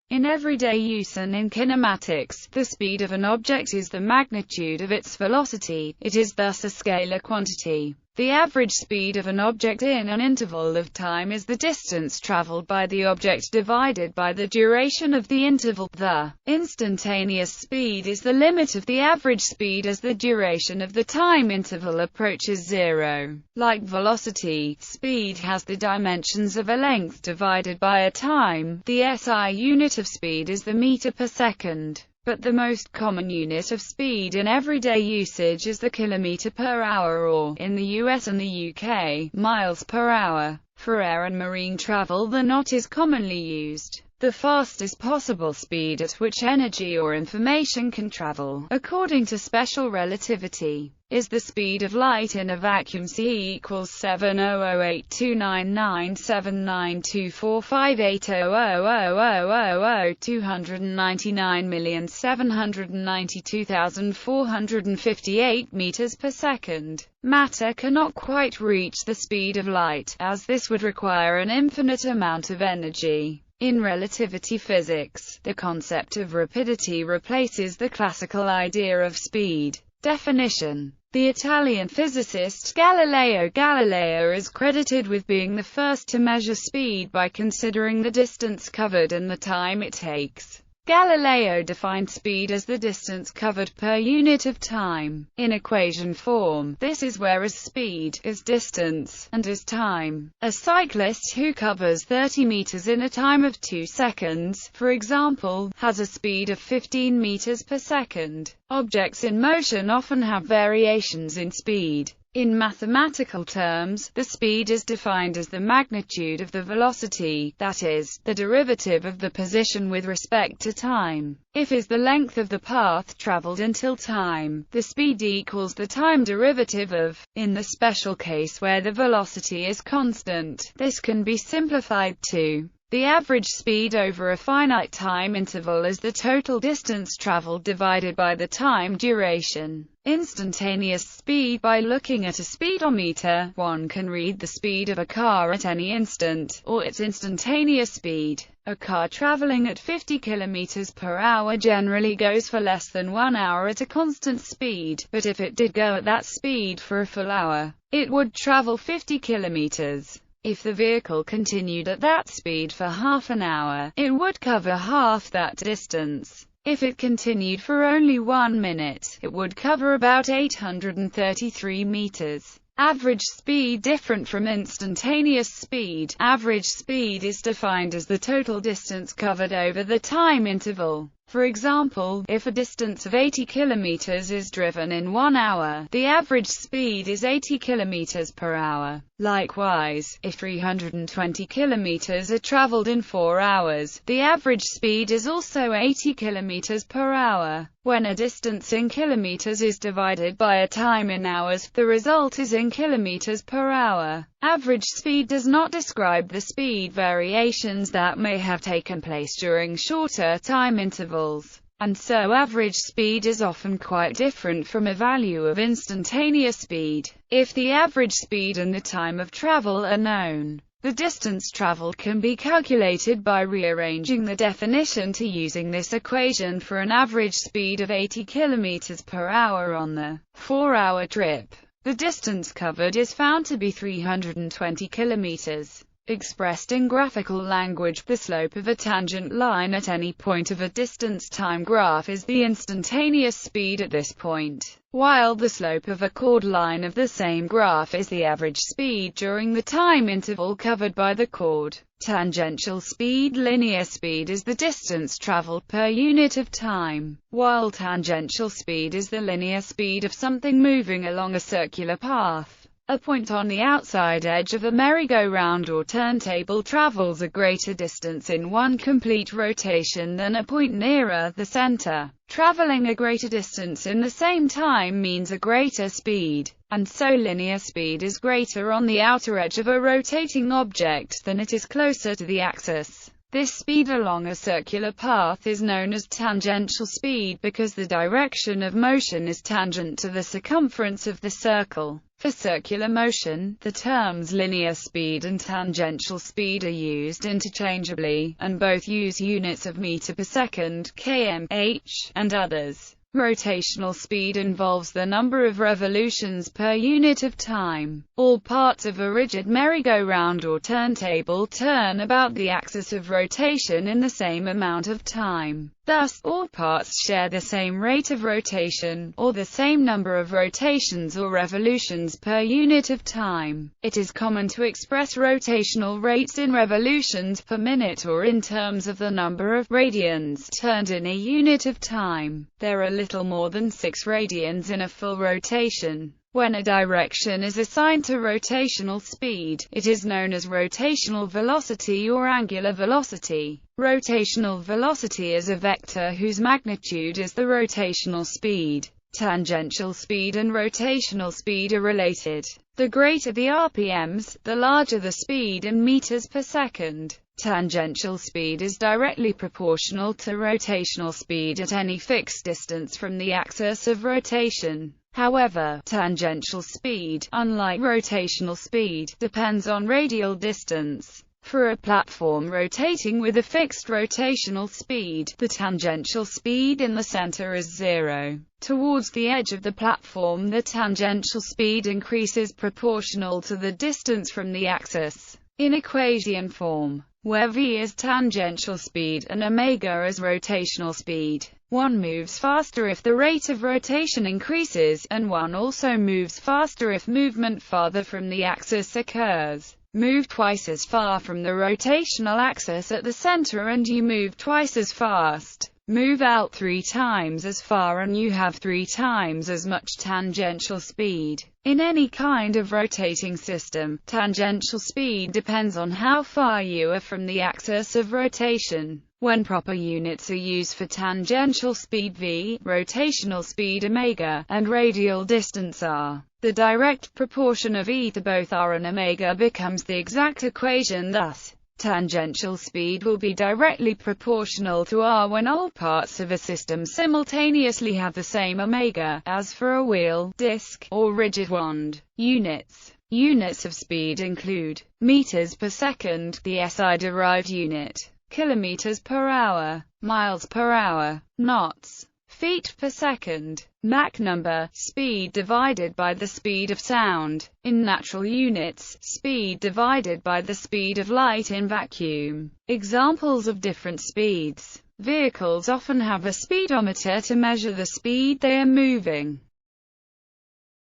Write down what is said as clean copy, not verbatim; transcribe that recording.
In everyday use and in kinematics, the speed of an object is the magnitude of its velocity. It is thus a scalar quantity. The average speed of an object in an interval of time is the distance traveled by the object divided by the duration of the interval. The instantaneous speed is the limit of the average speed as the duration of the time interval approaches zero. Like velocity, speed has the dimensions of a length divided by a time. The SI unit of speed is the meter per second. But the most common unit of speed in everyday usage is the kilometer per hour, or, in the US and the UK, miles per hour. For air and marine travel, the knot is commonly used. The fastest possible speed at which energy or information can travel, according to special relativity, is the speed of light in a vacuum. C equals 700,299,792,458 meters per second. Matter cannot quite reach the speed of light, as this would require an infinite amount of energy. In relativity physics, the concept of rapidity replaces the classical idea of speed. Definition: the Italian physicist Galileo Galilei is credited with being the first to measure speed by considering the distance covered and the time it takes. Galileo defined speed as the distance covered per unit of time. In equation form, this is where as speed is distance, and as time. A cyclist who covers 30 meters in a time of 2 seconds, for example, has a speed of 15 meters per second. Objects in motion often have variations in speed. In mathematical terms, the speed is defined as the magnitude of the velocity, that is, the derivative of the position with respect to time. If is the length of the path traveled until time, the speed equals the time derivative of. In the special case where the velocity is constant, this can be simplified to the average speed over a finite time interval is the total distance traveled divided by the time duration. Instantaneous speed: by looking at a speedometer, one can read the speed of a car at any instant, or its instantaneous speed. A car traveling at 50 km per hour generally goes for less than 1 hour at a constant speed, but if it did go at that speed for a full hour, it would travel 50 kilometers. If the vehicle continued at that speed for half an hour, it would cover half that distance. If it continued for only 1 minute, it would cover about 833 meters. Average speed: different from instantaneous speed. Average speed is defined as the total distance covered over the time interval. For example, if a distance of 80 kilometers is driven in 1 hour, the average speed is 80 kilometers per hour. Likewise, if 320 kilometers are traveled in 4 hours, the average speed is also 80 kilometers per hour. When a distance in kilometers is divided by a time in hours, the result is in kilometers per hour. Average speed does not describe the speed variations that may have taken place during shorter time intervals, and so average speed is often quite different from a value of instantaneous speed. If the average speed and the time of travel are known, the distance traveled can be calculated by rearranging the definition to using this equation for an average speed of 80 km per hour on the 4-hour trip. The distance covered is found to be 320 kilometers. Expressed in graphical language, the slope of a tangent line at any point of a distance-time graph is the instantaneous speed at this point, while the slope of a chord line of the same graph is the average speed during the time interval covered by the chord. Tangential speed: linear speed is the distance traveled per unit of time, while tangential speed is the linear speed of something moving along a circular path. A point on the outside edge of a merry-go-round or turntable travels a greater distance in one complete rotation than a point nearer the center. Traveling a greater distance in the same time means a greater speed, and so linear speed is greater on the outer edge of a rotating object than it is closer to the axis. This speed along a circular path is known as tangential speed because the direction of motion is tangent to the circumference of the circle. For circular motion, the terms linear speed and tangential speed are used interchangeably, and both use units of meter per second, km/h, and others. Rotational speed involves the number of revolutions per unit of time. All parts of a rigid merry-go-round or turntable turn about the axis of rotation in the same amount of time. Thus, all parts share the same rate of rotation, or the same number of rotations or revolutions per unit of time. It is common to express rotational rates in revolutions per minute or in terms of the number of radians turned in a unit of time. There are little more than 6 radians in a full rotation. When a direction is assigned to rotational speed, it is known as rotational velocity or angular velocity. Rotational velocity is a vector whose magnitude is the rotational speed. Tangential speed and rotational speed are related. The greater the RPMs, the larger the speed in meters per second. Tangential speed is directly proportional to rotational speed at any fixed distance from the axis of rotation. However, tangential speed, unlike rotational speed, depends on radial distance. For a platform rotating with a fixed rotational speed, the tangential speed in the center is 0. Towards the edge of the platform, the tangential speed increases proportional to the distance from the axis. In equation form, where v is tangential speed and omega is rotational speed, one moves faster if the rate of rotation increases, and one also moves faster if movement farther from the axis occurs. Move twice as far from the rotational axis at the center and you move twice as fast. Move out 3 times as far and you have 3 times as much tangential speed. In any kind of rotating system, tangential speed depends on how far you are from the axis of rotation. When proper units are used for tangential speed v, rotational speed omega, and radial distance r, the direct proportion of e to both r and omega becomes the exact equation. Thus, tangential speed will be directly proportional to r when all parts of a system simultaneously have the same omega, as for a wheel, disk, or rigid wand. Units of speed include meters per second, the SI-derived unit, kilometers per hour, miles per hour, knots, feet per second, Mach number, speed divided by the speed of sound. In natural units, speed divided by the speed of light in vacuum. Examples of different speeds. Vehicles often have a speedometer to measure the speed they are moving.